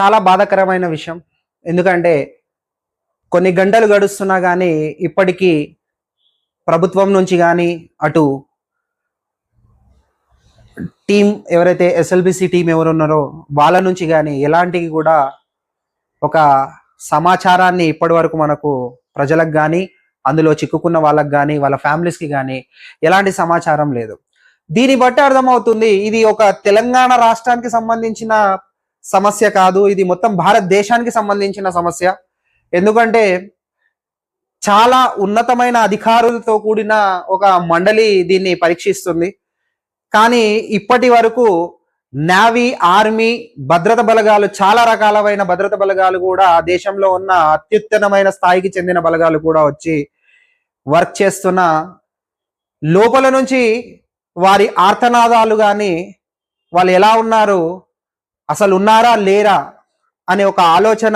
చాలా బాధాకరమైన విషయం. ఎందుకంటే కొన్ని గంటలు గడుస్తున్నా గానీ ఇప్పటికీ ప్రభుత్వం నుంచి గానీ, అటు టీమ్ ఎవరైతే ఎస్ఎల్బిసి టీమ్ ఎవరున్నారో వాళ్ళ నుంచి గానీ ఎలాంటివి కూడా ఒక సమాచారాన్ని ఇప్పటివరకు మనకు ప్రజలకు గానీ, అందులో చిక్కుకున్న వాళ్ళకి గానీ, వాళ్ళ ఫ్యామిలీస్‌కి గానీ ఎలాంటి సమాచారం లేదు. దీన్ని బట్టి అర్థమవుతుంది ఇది ఒక తెలంగాణ రాష్ట్రానికి సంబంధించిన సమస్య కాదు. ఇది మొత్తం భారతదేశానికి సంబంధించిన సమస్య. ఎందుకంటే చాలా ఉన్నతమైన అధికారులతో కూడిన ఒక మండలి దీన్ని పరీక్షిస్తుంది. కానీ ఇప్పటి వరకు నేవీ, ఆర్మీ, భద్రత బలగాలు చాలా రకాలమైన భద్రత బలగాలు కూడా దేశంలో ఉన్న అత్యుత్తమమైన స్థాయికి చెందిన బలగాలు కూడా వచ్చి వర్క్ చేస్తున్న లోపల నుంచి వారి ఆర్తనాదాలు కానీ వాళ్ళు ఎలా ఉన్నారు, అసలు ఉన్నారా లేరా అనే ఒక ఆలోచన